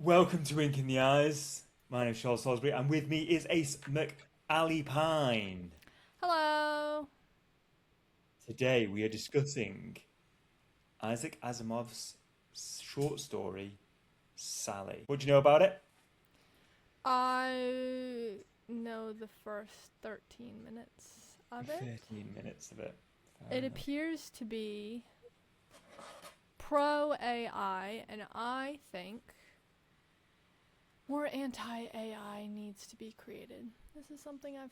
Welcome to Ink in the Eyes. My name is Charles Salisbury, and with me is Ace McAllypine. Hello. Today we are discussing Isaac Asimov's short story, Sally. What do you know about it? I know the first 13 minutes of it. 13 minutes of it. Fair It enough. appears to be pro AI, and I think more anti AI needs to be created. This is something I've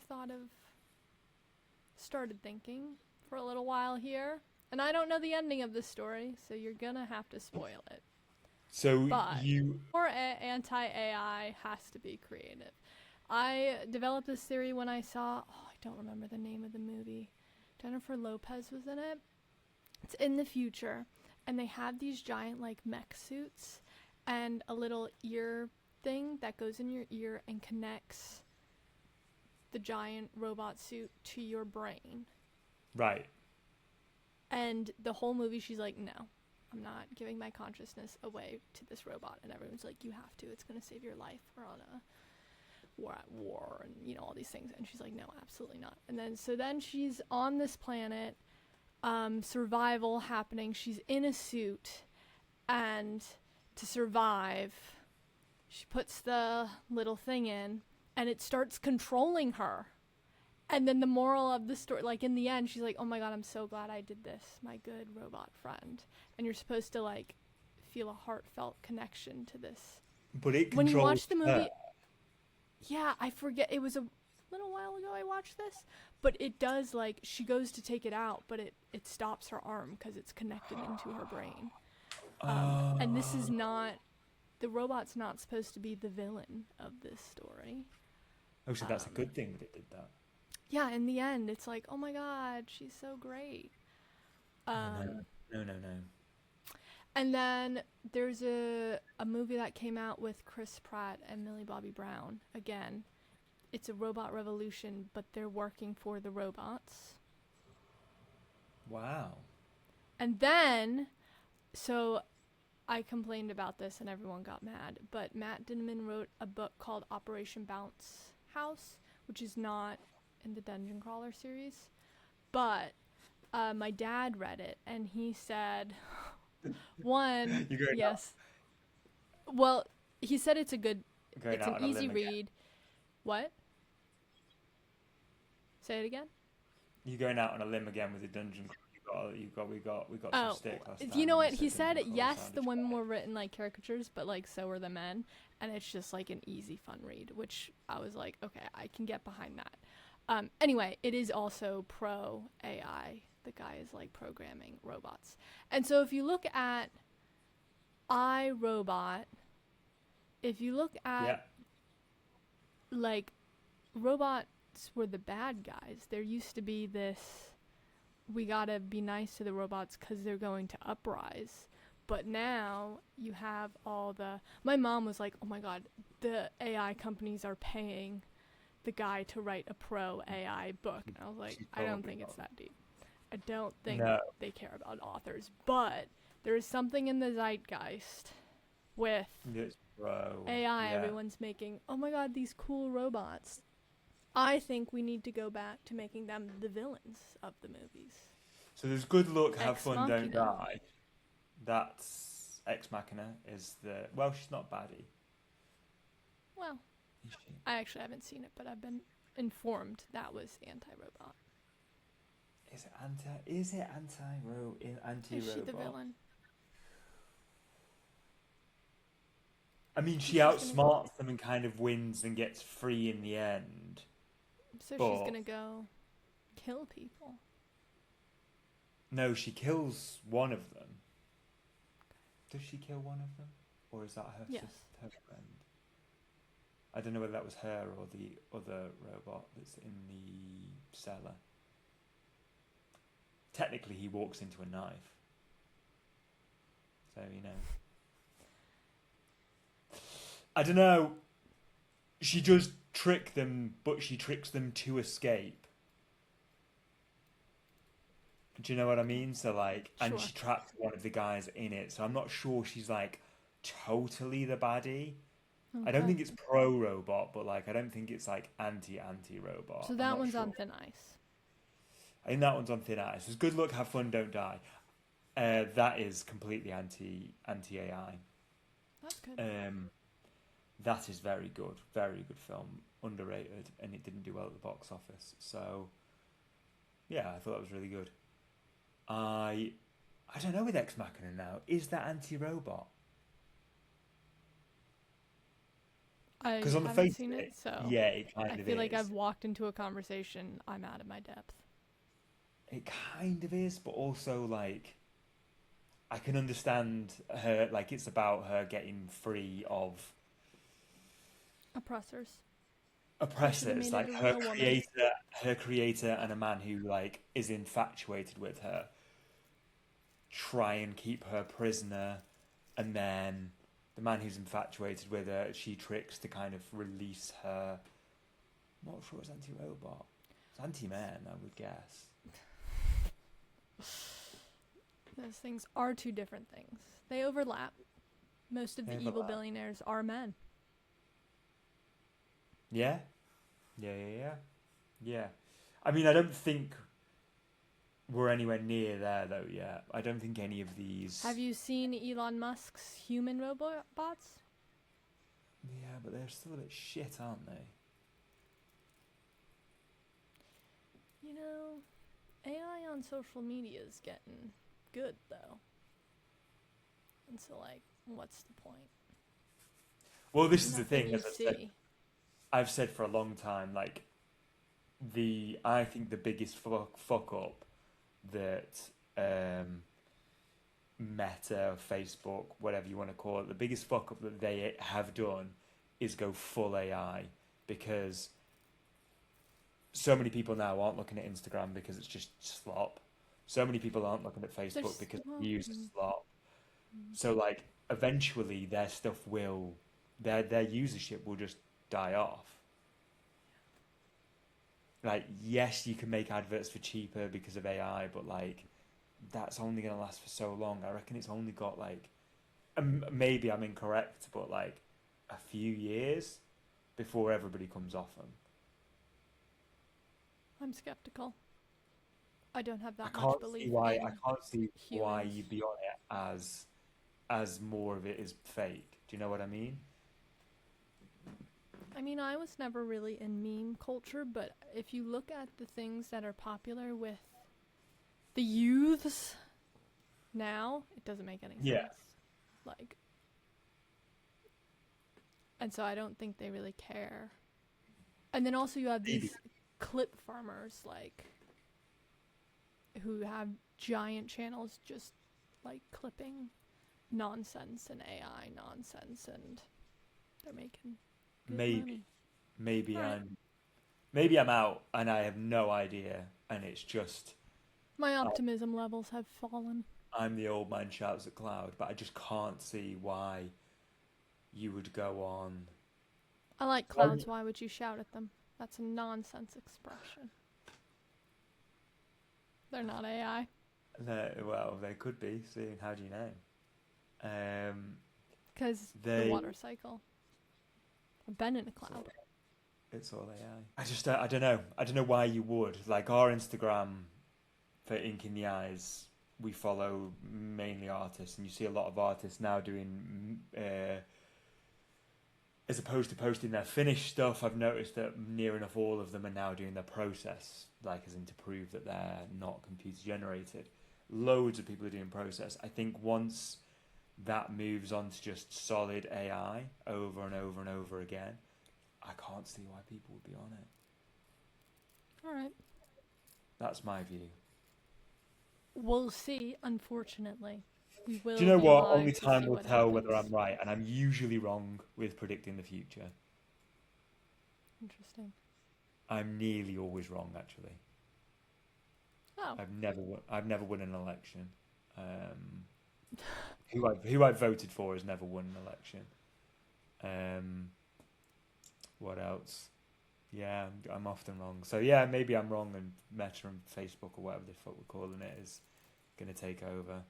started thinking for a little while here. And I don't know the ending of this story, so you're gonna have to spoil it. So But you, more anti AI has to be creative. I developed this theory when I saw, I don't remember the name of the movie. Jennifer Lopez was in it. It's in the future, and they have these giant, like, mech suits and a little ear thing that goes in your ear and connects the giant robot suit to your brain. right. And the whole movie, she's like, no, I'm not giving my consciousness away to this robot. And everyone's like, you have to. It's going to save your life. We're on a war and, all these things. And she's like, no, absolutely not. And then she's on this planet, survival happening. She's in a suit. And to survive, she puts the little thing in and it starts controlling her. And then the moral of the story, like in the end, she's like, oh my God, I'm so glad I did this, my good robot friend. And you're supposed to, like, feel a heartfelt connection to this. But it When you controls watch the her. movie, yeah, I forget, it was a little while ago I watched this, but it does, like, she goes to take it out, but it stops her arm because it's connected into her brain. And this is not, the robot's not supposed to be the villain of this story. Oh, so that's a good thing that it did that. Yeah, in the end, it's like, oh my God, she's so great. Um, No. and then there's a movie that came out with Chris Pratt and Millie Bobby Brown. Again, it's a robot revolution, but they're working for the robots. Wow. And then, so I complained about this and everyone got mad, but Matt Dinman wrote a book called Operation Bounce House, which is not in the Dungeon Crawler series, but my dad read it and he said, one, You're going out, yes, well, he said going it's an out on a easy limb again. read. What? Say it again. You're going out on a limb again with the dungeon. We got some Oh, stick last you time know when you what? He said said, dungeon crawler yes, the sounded women better. were written like caricatures, but like so were the men. And it's just like an easy, fun read, which I was like, okay, I can get behind that. Anyway, it is also pro AI. The guy is like programming robots. And so if you look at iRobot, if you look Yeah. at like robots were the bad guys, there used to be this, we gotta be nice to the robots because they're going to uprise. But now you have all the. My mom was like, oh my God, the AI companies are paying the guy to write a pro AI book. And I was like, She's I don't probably think it's not. that deep. I don't think No. they care about authors. But there is something in the zeitgeist with It's bro. AI. Yeah. Everyone's making, oh my God, these cool robots. I think we need to go back to making them the villains of the movies. So there's good luck, have Ex fun, don't Machina. die. That's Ex Machina is the well, she's not baddie, Well, is she? I actually haven't seen it, but I've been informed that was anti-robot. Is it anti Is she the robot? villain? I mean, she She's gonna. outsmarts them and kind of wins and gets free in the end. So she's But gonna go kill people. no, she kills one of them. Does she kill one of them, or is that Yes. her friend? I don't know whether that was her or the other robot that's in the cellar. Technically, he walks into a knife, so you know. I don't know. She does trick them, but she tricks them to escape. Do you know what I mean? So like, and Sure. she traps one of the guys in it. So I'm not sure she's like totally the baddie. I don't Okay. think it's pro robot, but like I don't think it's like anti robot. So I'm that not one's sure. on thin ice. I think that one's on thin ice. It's good luck, have fun, don't die. That is completely anti AI. That's good. That is very good film, underrated, and it didn't do well at the box office. So yeah, I thought that was really good. I don't know with Ex Machina now. Is that anti-robot? I Because on the haven't face seen of it, it, so yeah, it I kind of feel like I've is. walked into a conversation I'm out of my depth. It kind of is, but also like I can understand her. Like it's about her getting free of Oppressors. They should have oppressors, made it like a woman. her creator, and a man who like is infatuated with her, try and keep her prisoner, and then the man who's infatuated with her, she tricks to kind of release her. I'm not sure it's anti-robot. It's anti-man, I would guess. Those things are two different things. They overlap. Most of They the evil overlap. billionaires are men. Yeah, yeah. Yeah. I mean, I don't think we're anywhere near there though yet. I don't think any of these. Have you seen Elon Musk's human robots? Yeah, but they're still a bit shit, aren't they? You know, AI on social media is getting good though. And so, like, what's the point? Well, this is the Nothing thing, you as see. I've said for a long time, like I think the biggest fuck up that Meta, Facebook, whatever you want to call it, the biggest fuck up that they have done is go full AI, because so many people now aren't looking at Instagram because it's just slop. So many people aren't looking at Facebook There's, because well, the use is slop. So like eventually their stuff will their usership will just die off. Like yes, you can make adverts for cheaper because of AI, but like that's only going to last for so long. I reckon it's only got like maybe I'm incorrect, but like a few years before everybody comes off them. I'm skeptical. I don't have I that much can't see belief why I in can't see why humans. you'd be on it as more of it is fake. Do you know what I mean? I mean, I was never really in meme culture, but if you look at the things that are popular with the youths now, it doesn't make any Yeah, sense. Like, and so I don't think they really care. And then also you have maybe. these clip farmers, like, who have giant channels just like clipping nonsense and AI nonsense, and they're making good Maybe, money. maybe All right. I'm out and I have no idea, and it's just My I, optimism levels have fallen. I'm the old man shouts at cloud, but I just can't see why you would go on. I like Um, clouds. Why would you shout at them? That's a nonsense expression. They're not AI. well, they could be. Seeing how do you know? Because the They water cycle. I've been in a cloud. it's all AI. I don't know. I don't know why you would. Like our Instagram for Ink in the Eyes, we follow mainly artists, and you see a lot of artists now doing, as opposed to posting their finished stuff. I've noticed that near enough all of them are now doing their process, like as in to prove that they're not computer generated. Loads of people are doing process. I think once that moves on to just solid AI over and over and over again, I can't see why people would be on it. All right. That's my view. We'll see, unfortunately. We Do you will know be what? Only alive to time see will what tell whether happens. I'm right, and I'm usually wrong with predicting the future. Interesting. I'm nearly always wrong, actually. Oh. I've never won an election. Who I've voted for has never won an election. What else? Yeah, I'm often wrong. So yeah, maybe I'm wrong, and Meta and Facebook or whatever the fuck we're calling it is going to take over.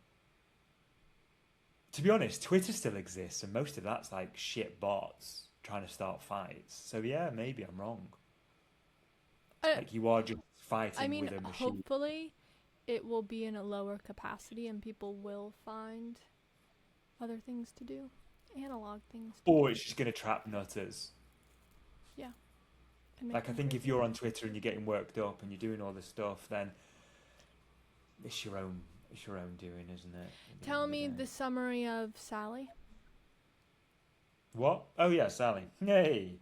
to be honest, Twitter still exists, and most of that's like shit bots trying to start fights. So yeah, maybe I'm wrong. I, Like you are just I fighting mean, with a machine. hopefully it will be in a lower capacity and people will find other things to do, analog things to Or do. it's just going to trap nutters. Yeah. And make Like, I them think if crazy. you're on Twitter and you're getting worked up and you're doing all this stuff, then it's your own doing, isn't it? At the Tell end of me the day. the summary of Sally. What? Oh yeah, Sally. Yay.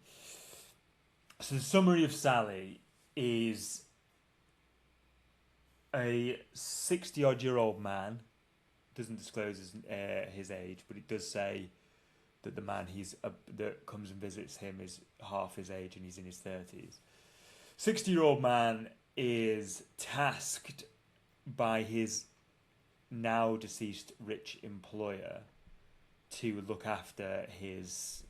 So the summary of Sally is a 60-odd-year-old man. Doesn't disclose his age, but it does say that the man that comes and visits him is half his age and he's in his 30s. 60-year-old man is tasked by his now deceased rich employer to look after his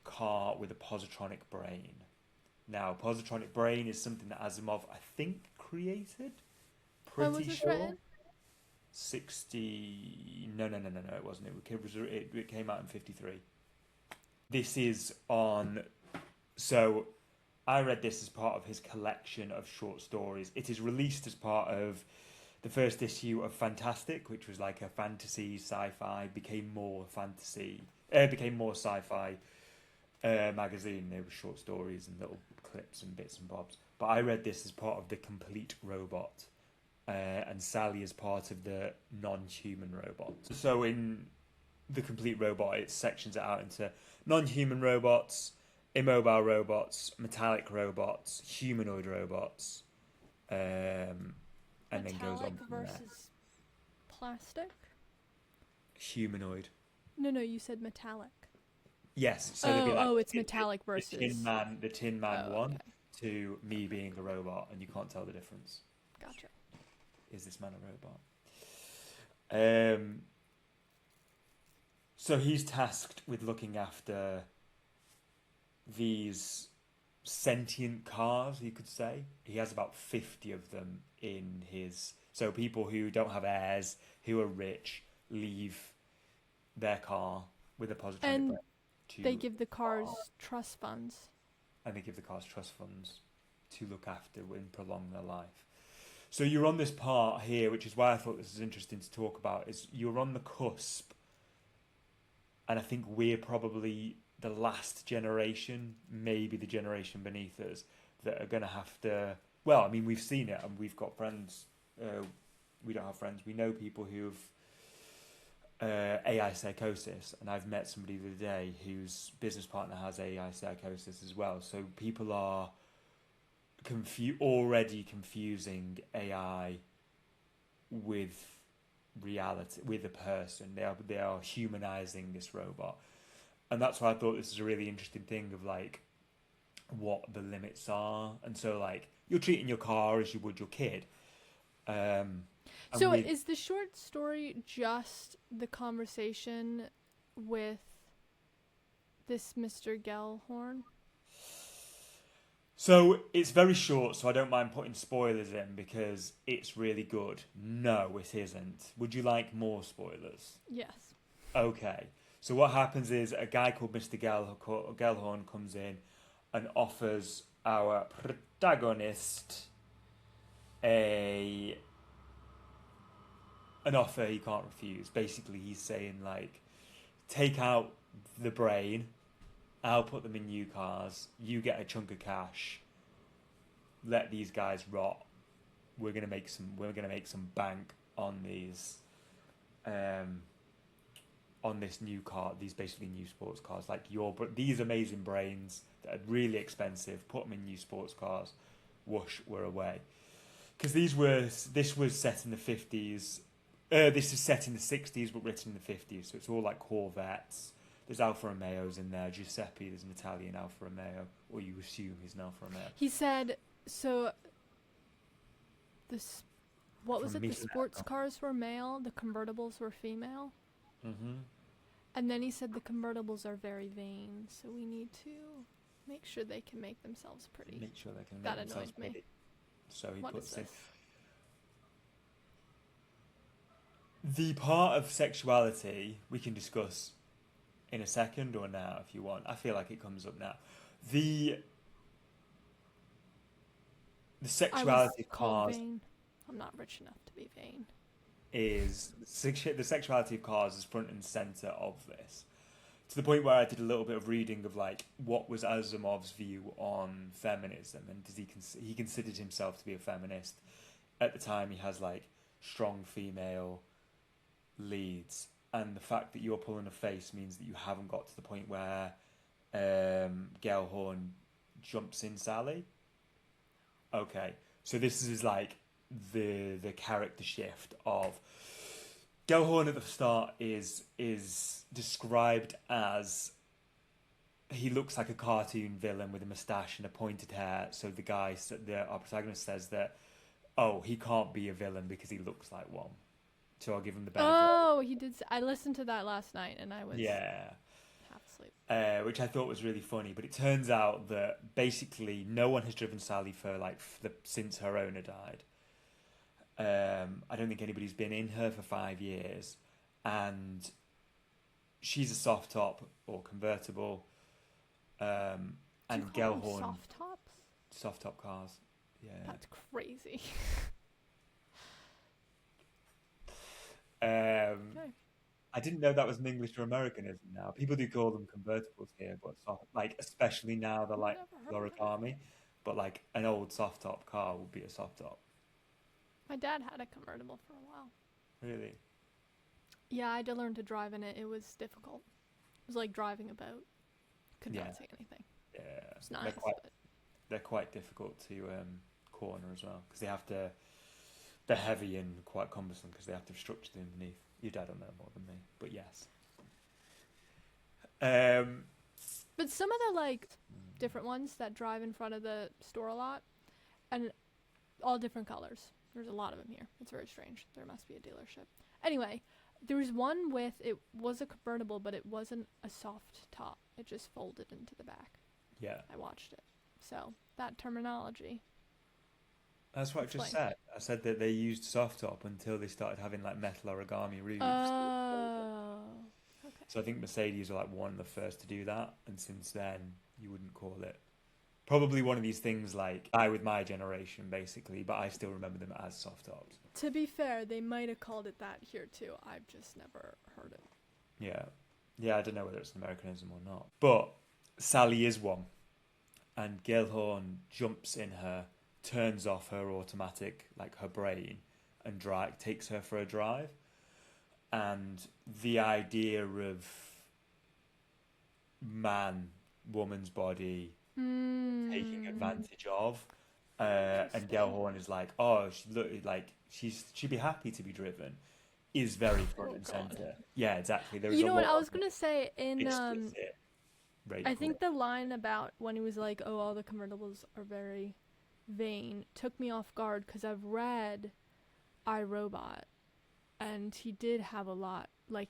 car with a positronic brain. Now, positronic brain is something that Asimov, I think, created. When was Pretty this sure. written? 60. No, it wasn't. It came out in 53. This is on. So, I read this as part of his collection of short stories. It is released as part of the first issue of Fantastic, which was like a fantasy sci-fi, became more sci-fi magazine. There were short stories and little clips and bits and bobs. But I read this as part of the Complete Robot, and Sally is part of the non-human robot. So in the Complete Robot, it sections it out into non-human robots, immobile robots, metallic robots, humanoid robots, and then goes on from versus there. plastic? Humanoid. No, you said metallic. Yes. So there'd be like it's metallic versus the Tin Man one okay. to me being a robot, and you can't tell the difference. Gotcha. Is this man a robot? So he's tasked with looking after these sentient cars, you could say. He has about 50 of them in his... So people who don't have heirs, who are rich, leave their car with a positronic And brain. they give the cars trust funds. And they give the cars trust funds to look after and prolong their life. So you're on this part here, which is why I thought this is interesting to talk about, is you're on the cusp, and I think we're probably the last generation, maybe the generation beneath us, that are going to have to... Well, I mean, we've seen it, and we've got friends. We don't have friends. We know people who've AI psychosis, and I've met somebody the other day whose business partner has AI psychosis as well. So people are already confusing AI with reality, with a person. They are humanizing this robot, and that's why I thought this is a really interesting thing of like what the limits are. And so like you're treating your car as you would your kid. So is the short story just the conversation with this Mr. Gellhorn? So it's very short, so I don't mind putting spoilers in because it's really good. No, it isn't. Would you like more spoilers? Yes. Okay. So what happens is a guy called Mr. Gellhorn comes in and offers our protagonist an offer he can't refuse. Basically, he's saying like, take out the brain, I'll put them in new cars, you get a chunk of cash, let these guys rot. We're gonna make some bank on these on this new car, these basically new sports cars. Like these amazing brains that are really expensive, put them in new sports cars, whoosh, we're away. Because this was set in the 50s. This is set in the 60s, but written in the 50s. So it's all like Corvettes. There's Alfa Romeos in there. Giuseppe, there's an Italian Alfa Romeo, or you assume he's an Alfa Romeo. He said, so this, what was From it? The sports cars were male, the convertibles were female. Mm-hmm. And then he said the convertibles are very vain, so we need to make sure they can make themselves pretty. Make sure they can make That themselves annoyed me. pretty. So he What puts is in. this? The part of sexuality we can discuss in a second or now if you want. I feel like it comes up now. The the I was sexuality of called cars vain. I'm not rich enough to be vain. the sexuality of cars is front and center of this. To the point where I did a little bit of reading of like what was Asimov's view on feminism, and does he considered himself to be a feminist at the time. He has like strong female leads, and the fact that you're pulling a face means that you haven't got to the point where Gellhorn jumps in Sally. Okay, so this is like the character shift of Gellhorn at the start is described as he looks like a cartoon villain with a mustache and a pointed hair. So our protagonist says that, oh, he can't be a villain because he looks like one. So I'll give him the benefit. Oh, he did. I listened to that last night, and I was half asleep. Which I thought was really funny. But it turns out that basically no one has driven Sally for since her owner died. I don't think anybody's been in her for 5 years, and she's a soft top or convertible. And Gellhorn soft top cars. Yeah, that's crazy. Okay. I didn't know that was an English or Americanism now. People do call them convertibles here, but like especially now they're like Lorikami, but like an old soft top car would be a soft top. My dad had a convertible for a while. Really? Yeah, I had to learn to drive in it. It was difficult. It was like driving a boat. Could not see anything. Yeah, it's nice. They're quite difficult to corner as well because they're heavy and quite cumbersome because they have to have structure underneath. Your dad will know more than me, but yes. But some of the like different ones that drive in front of the store a lot, and all different colors. There's a lot of them here. It's very strange. There must be a dealership. Anyway, there was one it was a convertible, but it wasn't a soft top. It just folded into the back. Yeah. I watched it. So that terminology. That's what I just said. I said that they used soft top until they started having like metal origami roofs. Oh. Okay. So I think Mercedes were like one of the first to do that, and since then you wouldn't call it. Probably one of these things like I with my generation, basically, but I still remember them as soft tops. To be fair, they might have called it that here too. I've just never heard it. Yeah. Yeah, I don't know whether it's an Americanism or not. But Sally is one. And Gellhorn jumps in her, turns off her automatic, like her brain, and takes her for a drive. And the idea of woman's body taking advantage of, and Gellhorn is like, oh, she'd be happy to be driven, is very front and center. Yeah, exactly. There's you know what I was gonna say in I think it. the line about when he was like, oh, all the convertibles are very vain took me off guard because I've read iRobot, and he did have a lot, like,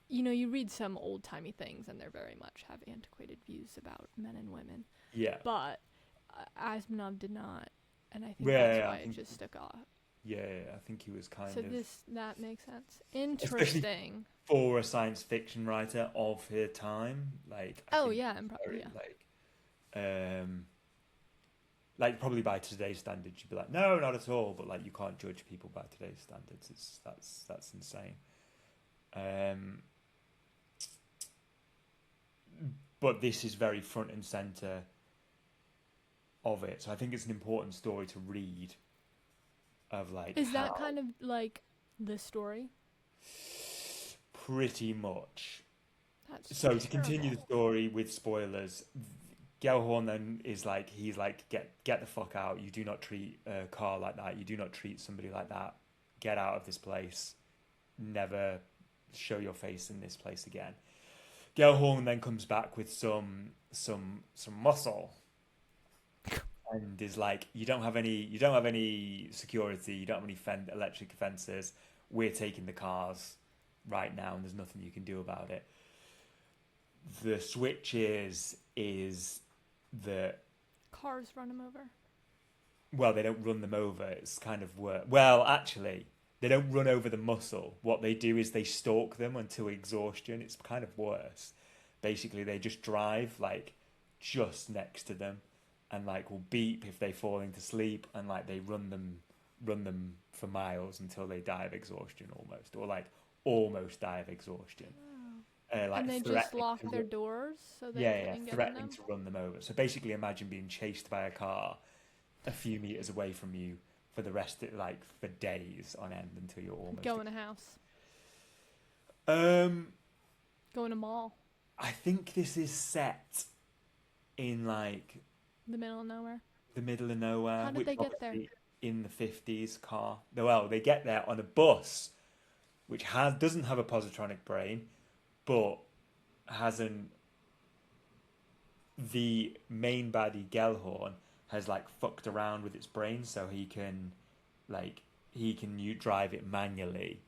you know, you read some old-timey things and they very much have antiquated views about men and women. Yeah. But Asminov did not, and I think that's why it just stuck off. Yeah, I think he was kind of... So that makes sense. Interesting. Especially for a science fiction writer of her time, like... Like probably by today's standards, you'd be like, no, not at all. But like, you can't judge people by today's standards. That's insane. But this is very front and center of it, so I think it's an important story to read. Of like, is that kind of like the story? Pretty much. So to continue the story with spoilers. Gellhorn then he's like, get the fuck out. You do not treat a car like that. You do not treat somebody like that. Get out of this place. Never show your face in this place again. Gellhorn then comes back with some muscle, and is like, you don't have any security. You don't have any electric fences. We're taking the cars right now, and there's nothing you can do about it. The switch is that cars run them over. Well, they don't run them over. It's kind of work. Well, actually, They don't run over the muscle. What they do is they stalk them until exhaustion. It's kind of worse. Basically, they just drive like just next to them, and like will beep if they fall into sleep, and like they run them for miles until they die of exhaustion almost, or like almost die of exhaustion. Like And they just lock their doors so they couldn't get in threatening them? to run them over. So basically, imagine being chased by a car a few meters away from you for the rest of like for days on end until you're almost Go in a house. um Go in a mall. I think this is set in like The middle of nowhere. the middle of nowhere. How did which they get there? obviously in the 50s car. Well, they get there on a bus which doesn't have a positronic brain, but hasn't. The main baddie Gellhorn has like fucked around with its brain, so he can drive it manually,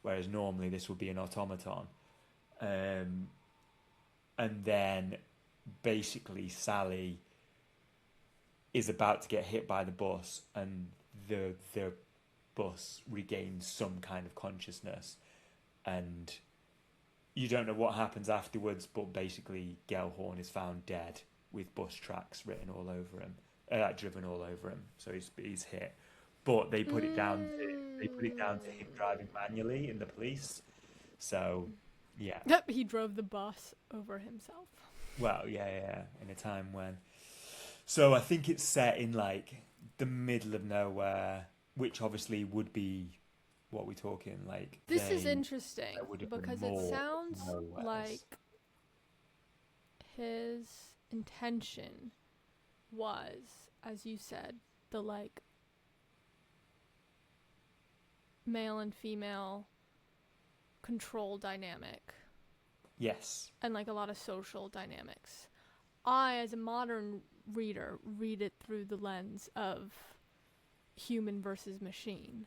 whereas normally this would be an automaton. And then basically Sally is about to get hit by the bus, and the bus regains some kind of consciousness, and you don't know what happens afterwards, but basically Gellhorn is found dead with bus tracks written all over him, driven all over him. So he's hit, but they put it down to him driving manually in the police. So yeah, Yep, he drove the bus over himself. well, yeah, in a time when. So I think it's set in like the middle of nowhere, which obviously would be what we're talking like. This is interesting there would have been because more it sounds nowheres. like his intention was, as you said, the like male and female control dynamic Yes. and like a lot of social dynamics. I, as a modern reader, read it through the lens of human versus machine.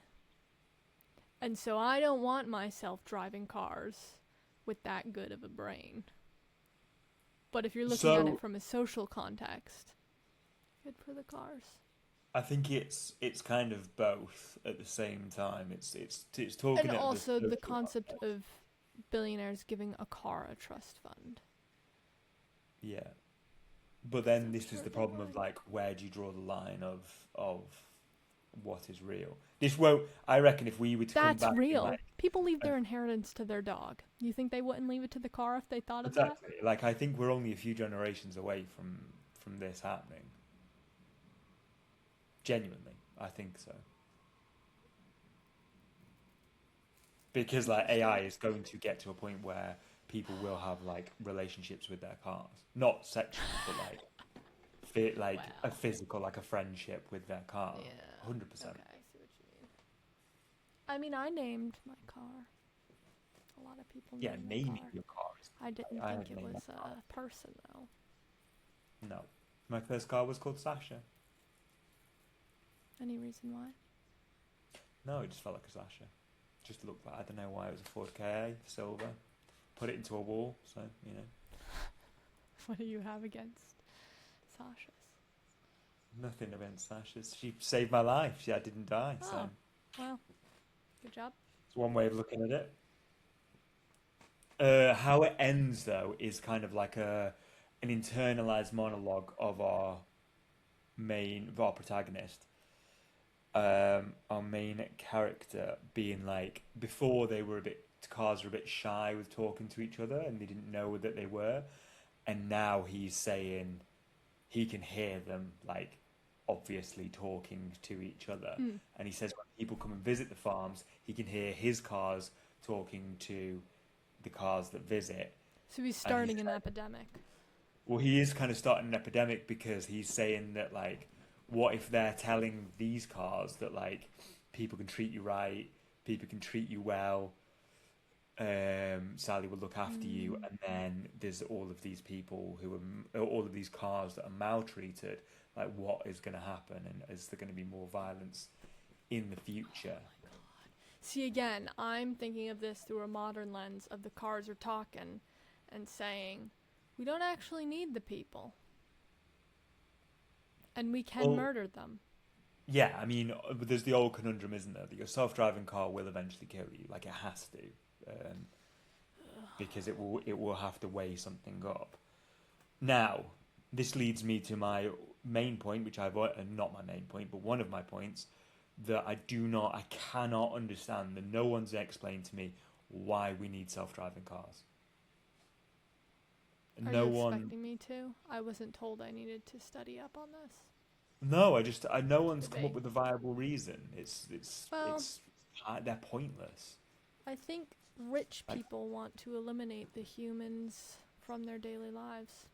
And so I don't want myself driving cars with that good of a brain. But if you're looking at it from a social context, good for the cars. I think it's kind of both at the same time. It's talking And at also the social concept context. of billionaires giving a car a trust fund. Yeah. But then I'm this sure is the they problem of would. like, where do you draw the line of what is real? This won't. I reckon if we were to come That's back in, real. like, People leave their inheritance to their dog. You think they wouldn't leave it to the car if they thought of that? exactly, like I think we're only a few generations away from this happening. Genuinely, I think so. Because like AI is going to get to a point where people will have like relationships with their cars, not sexual, but like a physical, like a friendship with their car. Yeah. 100%. Okay, I see what you mean. I mean, I named my car. A lot of people Yeah, named naming their car. your car is. I didn't I think have it named was my car. a person, though. No, my first car was called Sasha. Any reason why? No, it just felt like a Sasha. Just looked like, I don't know why, it was a Ford Ka, silver. Put it into a wall, so you know. What do you have against Sasha's? Nothing against Sasha's. She saved my life. I didn't die, so Oh, well, good job. it's one way of looking at it. How it ends though is kind of like an internalized monologue of our protagonist. Our main character being like, before cars were a bit shy with talking to each other and they didn't know that they were, and now he's saying he can hear them like obviously talking to each other, and he says when people come and visit the farms, he can hear his cars talking to the cars that visit. So he's starting an epidemic. Well, he is kind of starting an epidemic because he's saying that like, what if they're telling these cars that like people can treat you right, people can treat you well, Sally will look after you, and then there's all of these people all of these cars that are maltreated. Like, what is going to happen, and is there going to be more violence in the future? See, again, I'm thinking of this through a modern lens of the cars are talking and saying, we don't actually need the people. And we can murder them. Yeah, I mean, there's the old conundrum, isn't there? That your self-driving car will eventually kill you. Like it has to, because it will have to weigh something up. Now, this leads me to my main point, which not my main point, but one of my points that I cannot understand, that no one's explained to me why we need self-driving cars. Are No you one. expecting me to? I wasn't told I needed to study up on this. No, no one's come up Debate. with a viable reason. Well, They're pointless. I think rich Like people want to eliminate the humans from their daily lives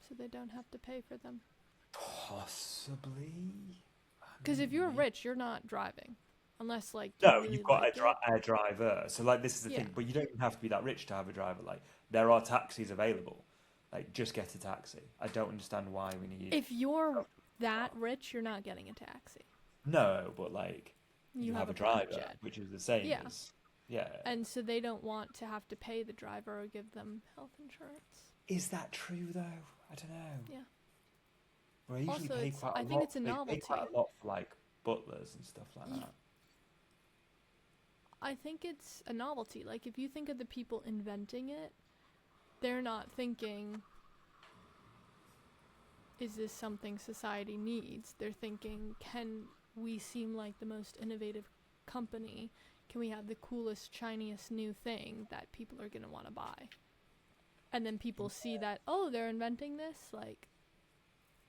so they don't have to pay for them. possibly. I Because if mean, you're maybe. rich, you're not driving. Unless, like, you No, really you've got like it. a driver. So like this is the Yeah. thing, but you don't even have to be that rich to have a driver. Like there are taxis available. Like just get a taxi. I don't understand why we need. If you're that rich, you're not getting a taxi. No, but like You you have have a a private driver, jet. which is the same Yeah. as yeah. And so they don't want to have to pay the driver or give them health insurance. Is that true though? I don't know. Yeah. Well, they usually Also, pay it's quite a I lot. think it's a They pay quite novelty. a lot for like butlers and stuff like Ye- that. I think it's a novelty. Like, if you think of the people inventing it, they're not thinking, is this something society needs? They're thinking, can we seem like the most innovative company? Can we have the coolest, shiniest new thing that people are going to want to buy? And then people see that, oh, they're inventing this, like,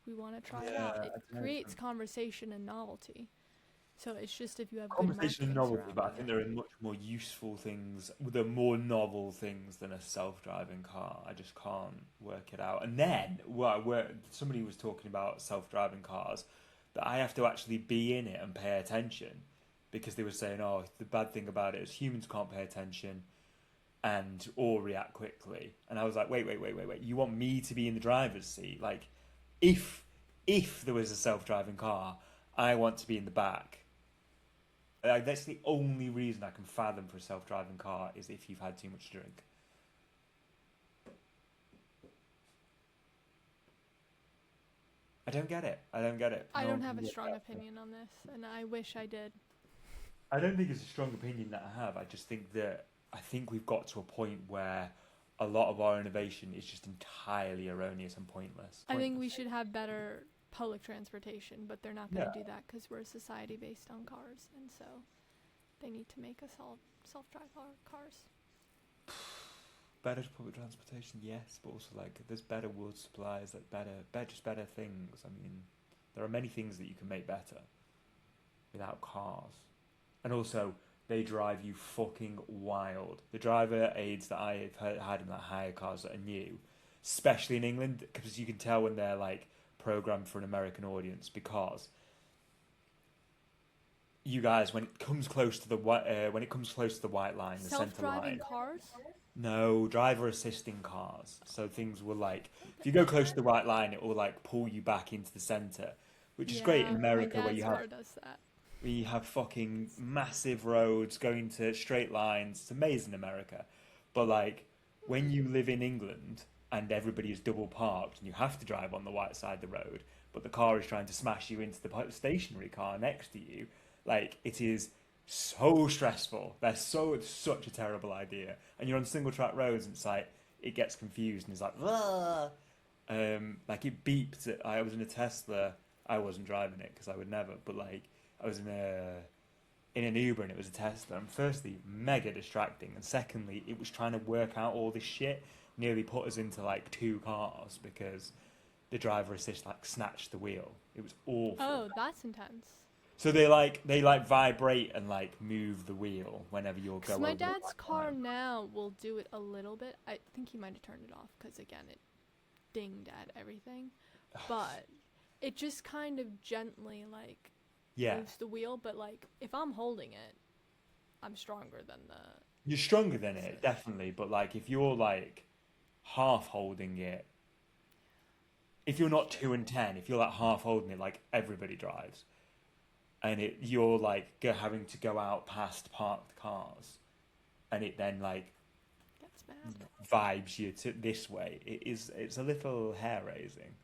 we want to try it out. Yeah, It I don't know. creates conversation and novelty. So it's just if you have good Conversation and marketing novelty, but I surrounding think it. there are much more useful things, there are more novel things than a self-driving car. I just can't work it out. And then, somebody was talking about self-driving cars, that I have to actually be in it and pay attention, because they were saying, oh, the bad thing about it is humans can't pay attention and or react quickly. And I was like, wait. You want me to be in the driver's seat? Like, if there was a self-driving car, I want to be in the back. That's the only reason I can fathom for a self-driving car, is if you've had too much to drink. I don't get it. I No don't one have can a work strong out. opinion on this, and I wish I did. I don't think it's a strong opinion that I have. I think we've got to a point where a lot of our innovation is just entirely erroneous and pointless. I think we should have better public transportation, but they're not going to Yeah. do that because we're a society based on cars, and so they need to make us all self-drive cars. Better public transportation, yes, but also like there's better wood supplies, like better things. I mean, there are many things that you can make better without cars, and also they drive you fucking wild. The driver aids that I've had in like hire cars that are new, especially in England, because you can tell when they're like programmed for an American audience, because you guys, when it comes close to the white line, the center Self-driving line. cars? No, driver assisting cars. So things will like, if you go close to the white line, it will like pull you back into the center, which is great in America, my where dad's car does that. you have fucking massive roads going to straight lines. It's amazing in America, but like when you live in England and everybody is double parked and you have to drive on the white side of the road, but the car is trying to smash you into the stationary car next to you, like it is so stressful. It's such a terrible idea. And you're on single track roads, and it's like it gets confused, and it's like, "Wah!" Like it beeped. I was in a Tesla. I wasn't driving it because I would never. But like I was in an Uber, and it was a Tesla. And firstly, mega distracting, and secondly, it was trying to work out all this shit. Nearly put us into like two cars because the driver assist like snatched the wheel. It was awful. Oh, that's intense. So they vibrate and like move the wheel whenever you're going. My dad's car now will do it a little bit. I think he might have turned it off because again it dinged at everything, but it just kind of gently like moves the wheel. But like if I'm holding it, I'm stronger than the. You're stronger than it, definitely. But like if you're like half holding it, if you're not 2 and 10, if you're like half holding it, like everybody drives. And you're like having to go out past parked cars, and it then like gets mad. Vibes you to this way. It's a little hair raising.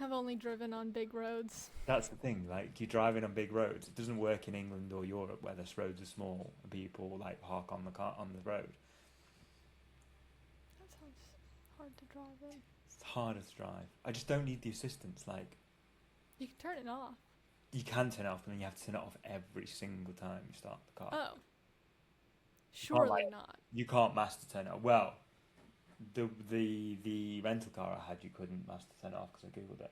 I've only driven on big roads. That's the thing. Like, you're driving on big roads. It doesn't work in England or Europe where the roads are small and people like park on the road. That sounds hard to drive in. It's harder to drive. I just don't need the assistance. Like, You can turn it off. you can turn it off, but then you have to turn it off every single time you start the car. Oh. Surely not. You can't master turn it off. Well, the rental car I had, you couldn't master turn it off because I googled it.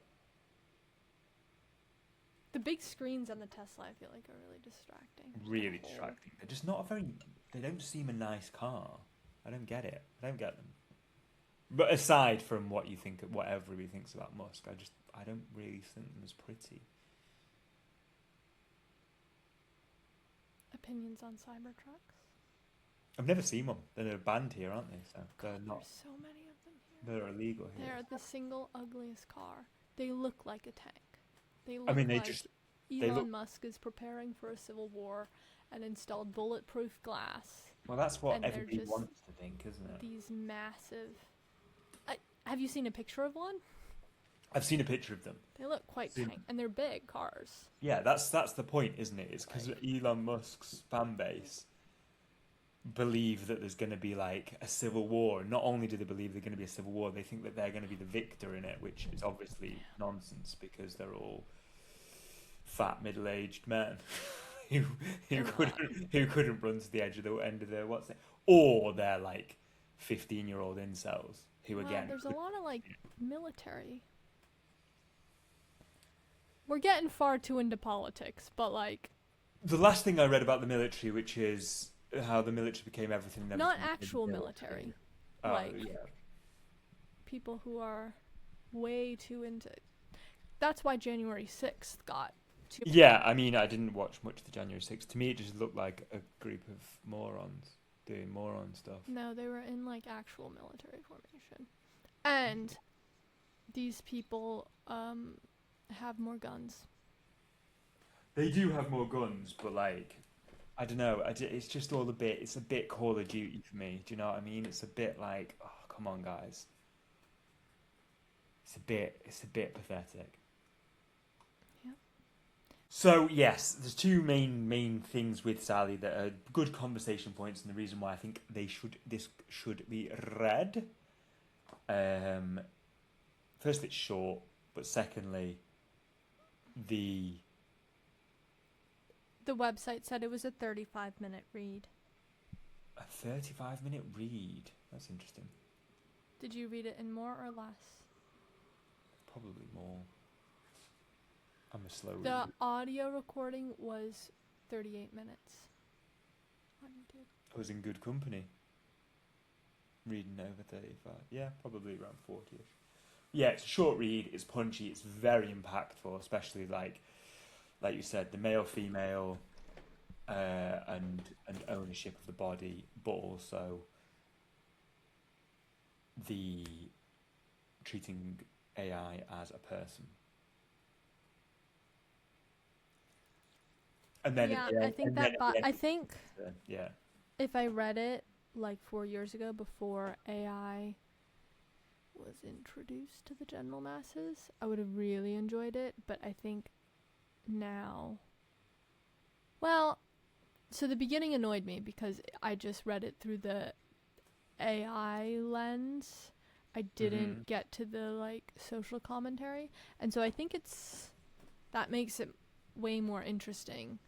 The big screens on the Tesla, I feel like, are really distracting. Really distracting. They're just not a very. They don't seem a nice car. I don't get it. I don't get them. But aside from what you think, what everybody thinks about Musk, I don't really think them as pretty. Opinions on Cybertrucks? I've never seen one. They're banned here, aren't they? So they're not. There's so many of them here. They're illegal here. They're the single ugliest car. They look like a tank. They look I mean, Elon Musk is preparing for a civil war and installed bulletproof glass. Well, that's what and everybody wants to think, isn't it? These massive. Have you seen a picture of one? I've seen a picture of them. They look quite tank, and they're big cars. Yeah, that's the point, isn't it? It's because Elon Musk's fan base believe that there's going to be like a civil war. Not only do they believe there's going to be a civil war, they think that they're going to be the victor in it, which is obviously nonsense because they're all fat middle-aged men who couldn't run to the edge of the end of the or they're like 15-year-old incels who again. There's a lot of like military. We're getting far too into politics, but like the last thing I read about the military, which is how the military became everything. Not actual military. People who are way too into. That's why January 6th got. Yeah, I mean, I didn't watch much of the January 6th. To me, it just looked like a group of morons doing moron stuff. No, they were in like actual military formation, and these people have more guns. They do have more guns, but like, I don't know. It's just all it's a bit Call of Duty for me. Do you know what I mean? It's a bit like, oh, come on, guys. It's a bit pathetic. Yeah. So yes, there's two main things with Sally that are good conversation points, and the reason why I think this should be read. First, it's short, but secondly, the website said it was a 35-minute read. A 35-minute read? That's interesting. Did you read it in more or less? Probably more. I'm a slow reader. The audio recording was 38 minutes. I was in good company. Reading over 35. Yeah, probably around 40-ish. Yeah, it's a short read. It's punchy. It's very impactful, especially like you said, the male-female and ownership of the body, but also the treating AI as a person. And then if I read it like 4 years ago before AI was introduced to the general masses, I would have really enjoyed it, but I think now, well, so the beginning annoyed me because I just read it through the AI lens. I didn't get to the like social commentary, and so I think that makes it way more interesting.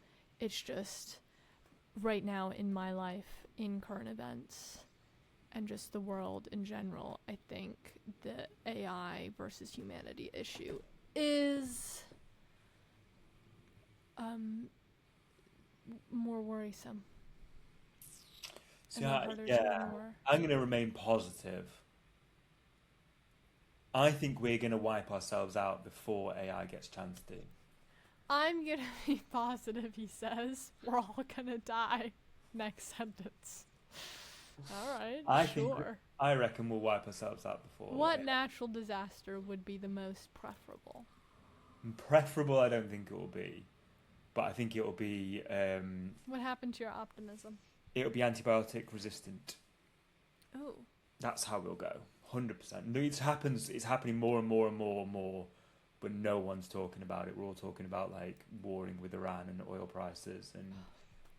It's just right now in my life, in current events and just the world in general, I think the AI versus humanity issue is more worrisome. See, I'm going to remain positive. I think we're going to wipe ourselves out before AI gets a chance to. I'm going to be positive, he says. We're all going to die. Next sentence. All right, I reckon we'll wipe ourselves out before. What natural disaster would be the most preferable? Preferable, I don't think it will be. But I think it will be... what happened to your optimism? It will be antibiotic resistant. Oh. That's how we'll go. 100%. It's happening more and more and more and more but no one's talking about it. We're all talking about like warring with Iran and oil prices and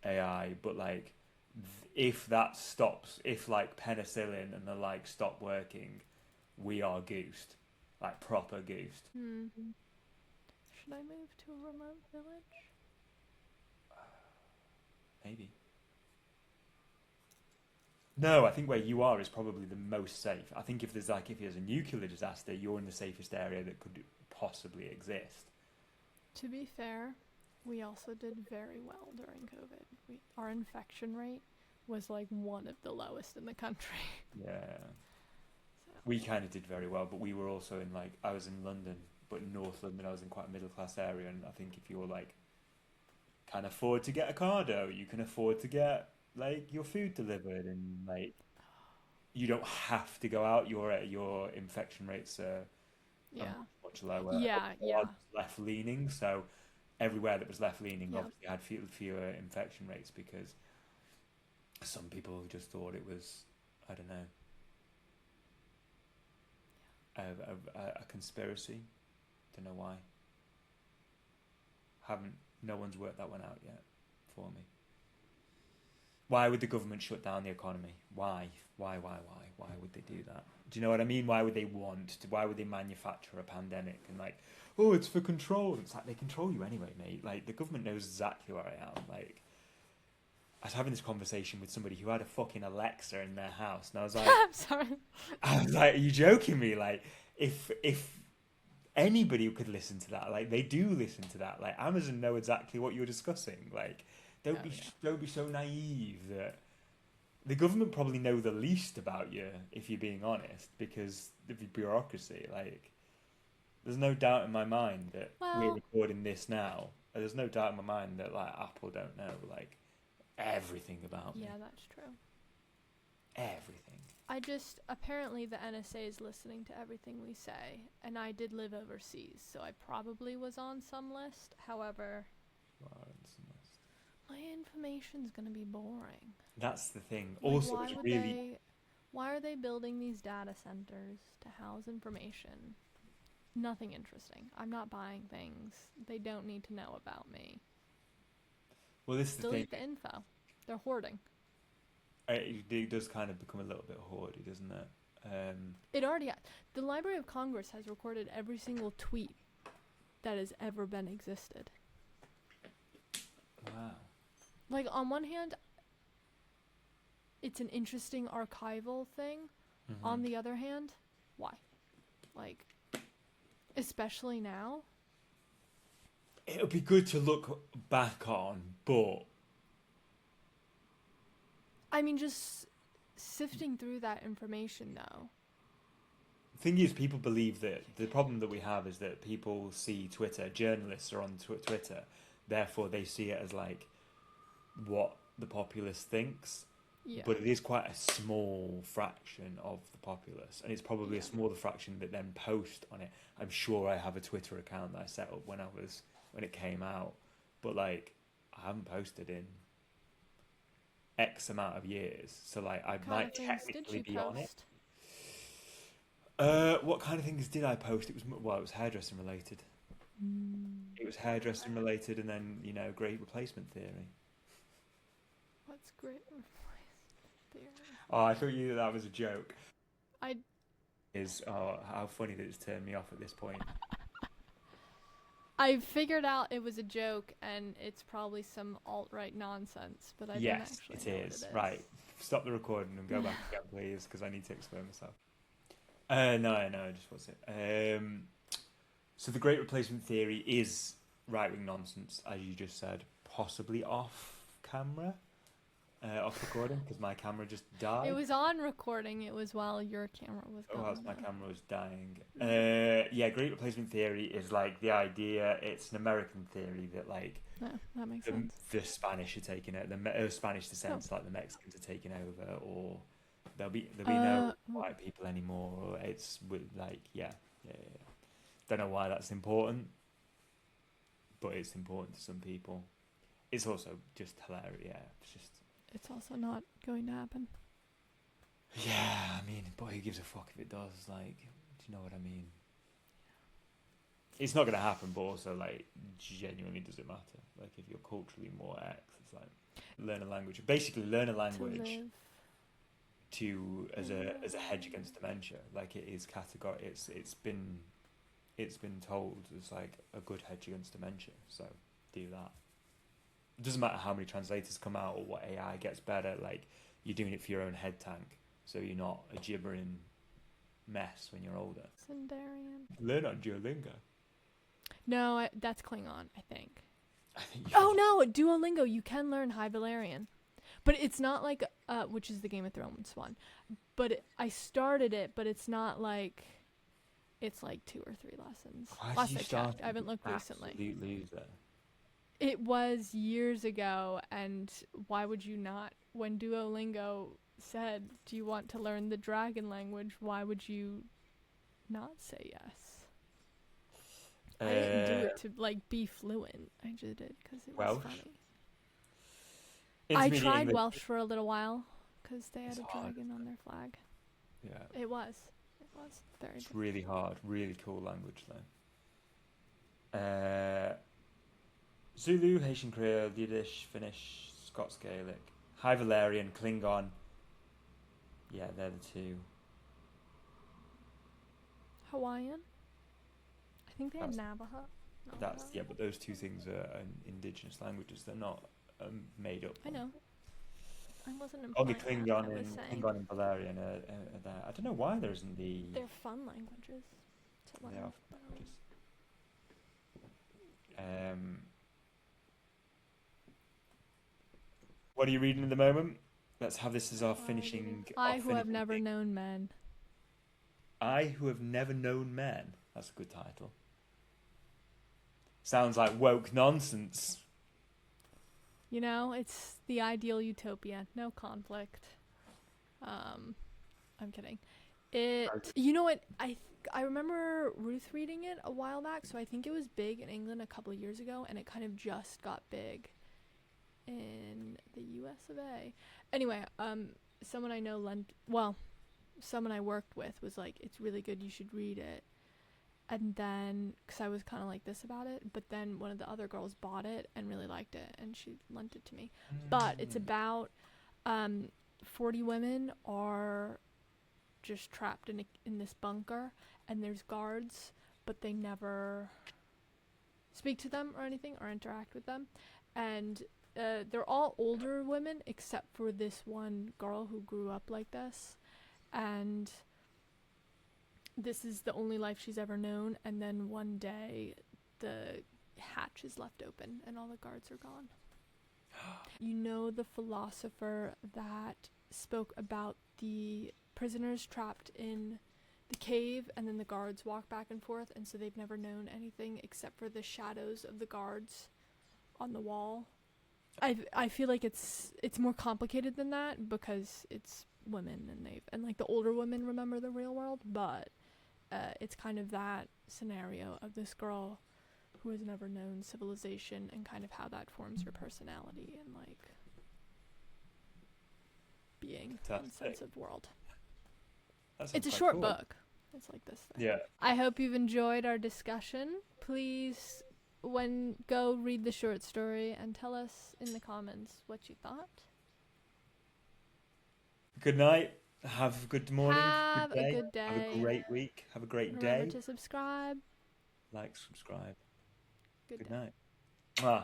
AI, but like if that stops, if like penicillin and the like stop working, we are goosed, like proper goosed. Should I move to a remote village? Maybe. No, I think where you are is probably the most safe. I think if there's a nuclear disaster, you're in the safest area that could possibly exist. To be fair, we also did very well during COVID. Our infection rate was like one of the lowest in the country. Yeah. So. We kind of did very well, but we were also in like, I was in London, but in North London I was in quite a middle class area, and I think if you're like can afford to get a cardo, you can afford to get like your food delivered, and like you don't have to go out. Your infection rates are Yeah. much lower. Yeah, yeah. Left leaning, so everywhere that was left leaning Yeah. obviously had fewer infection rates because some people just thought it was, I don't know, a conspiracy. Don't know why. No one's worked that one out yet for me. Why would the government shut down the economy? Why would they do that? Do you know what I mean? Why would they manufacture a pandemic and like, oh, it's for control? It's like they control you anyway, mate. Like the government knows exactly where I am. Like I was having this conversation with somebody who had a fucking Alexa in their house, and I was like, I'm sorry. I was like, are you joking me? Like if anybody could listen to that, like they do listen to that. Like Amazon know exactly what you're discussing. Like don't be so naive that the government probably know the least about you, if you're being honest, because of the bureaucracy. Like there's no doubt in my mind that we're recording this now. There's no doubt in my mind that like Apple don't know like everything about me. Yeah, that's true. Everything. Apparently the NSA is listening to everything we say, and I did live overseas, so I probably was on some list. However, my information's gonna be boring. That's the thing. Like, also, why are they building these data centers to house information? Nothing interesting. I'm not buying things. They don't need to know about me. Well, this is the thing. Delete the info. They're hoarding. It does kind of become a little bit hoardy, doesn't it? It already. The Library of Congress has recorded every single tweet that has ever been existed. Wow. Like, on one hand, it's an interesting archival thing. Mm-hmm. On the other hand, why? Like, especially now. It would be good to look back on, but I mean, just sifting through that information, though. The thing is, people believe that the problem that we have is that people see Twitter, journalists are on Twitter, therefore they see it as like what the populace thinks. Yeah. But it is quite a small fraction of the populace, and it's probably a smaller fraction that then post on it. I'm sure I have a Twitter account that I set up when it came out, but like I haven't posted in X amount of years, so like I might technically be on it. What kind of things did I post? It was hairdressing related. It was hairdressing related, and then great replacement theory. What's great replacement theory? Oh, I thought that was a joke. How funny that it's turned me off at this point. I figured out it was a joke, and it's probably some alt-right nonsense, but I didn't actually know what it is. Right. Stop the recording and go back again, please, because I need to explain myself. No, just what's it? So the Great Replacement Theory is right-wing nonsense, as you just said, possibly off camera, off recording, because my camera just died. It was on recording. It was while your camera was going. Whilst my camera was dying. Great Replacement Theory is like the idea. It's an American theory that like that makes sense. The Spanish are taking it. The Spanish descents, like the Mexicans, are taking over, or there'll be no white people anymore. Or it's like yeah. Don't know why that's important, but it's important to some people. It's also just hilarious. Yeah, it's also not going to happen. Yeah, I mean, but who gives a fuck if it does? Like, do you know what I mean? it's not going to happen, but also, like, genuinely, does it matter? Like, if you're culturally more X, it's like, learn a language. Basically, learn a language as a hedge against dementia. Like, it is category. It's been told as like a good hedge against dementia. So do that. It doesn't matter how many translators come out or what AI gets better. Like, you're doing it for your own head tank, so you're not a gibbering mess when you're older. Sundarian. Learn on Duolingo. No, that's Klingon, I think. I think. Oh no, Duolingo. You can learn High Valerian, but it's not like which is the Game of Thrones one. But I started it, but it's not like. It's like 2 or 3 lessons. Why did you I start checked. I haven't looked recently. Absolutely loser. It was years ago, and why would you not? When Duolingo said, "Do you want to learn the dragon language?" Why would you not say yes? I didn't do it to like be fluent. I just did it because it was Welsh? funny. I Intermediate tried English. Welsh for a little while because they had It's a hard, dragon on their flag. Yeah. It was very It's good. really hard, really cool language though. Zulu, Haitian Creole, Yiddish, Finnish, Scots Gaelic, High Valerian, Klingon. Yeah, they're the 2. Hawaiian. I think they had That's- Navajo. But those 2 things are indigenous languages. They're not made up. I know. I wasn't Only implying Klingon that. I was and saying Klingon and Valerian are there. I don't know why there isn't the. they're fun languages. To They learn. are fun languages. What are you reading at the moment? Let's have this as our finishing. I who have never known men. I who have never known men. That's a good title. Sounds like woke nonsense. You know, it's the ideal utopia. No conflict. I'm kidding. You know what? I remember Ruth reading it a while back, so I think it was big in England a couple of years ago, and it kind of just got big in the US of A. Anyway, someone I know someone I worked with was like, it's really good, you should read it. And then, because I was kind of like this about it, but then one of the other girls bought it and really liked it, and she lent it to me. But it's about 40 women are just trapped in this bunker, and there's guards, but they never speak to them or anything or interact with them. And they're all older women except for this one girl who grew up like this. And this is the only life she's ever known, and then one day the hatch is left open and all the guards are gone. You know the philosopher that spoke about the prisoners trapped in the cave, and then the guards walk back and forth, and so they've never known anything except for the shadows of the guards on the wall. I feel like it's more complicated than that because it's women, and like the older women remember the real world, but it's kind of that scenario of this girl who has never known civilization and kind of how that forms her personality and like being in sense of world. It's a short book. It's like this thing. Yeah. I hope you've enjoyed our discussion. Please go read the short story and tell us in the comments what you thought. Good night. Have a good morning. Have a good day. Have a great week. Have a great Remember day. to subscribe. Like, subscribe. Good Good day. night. Mwah.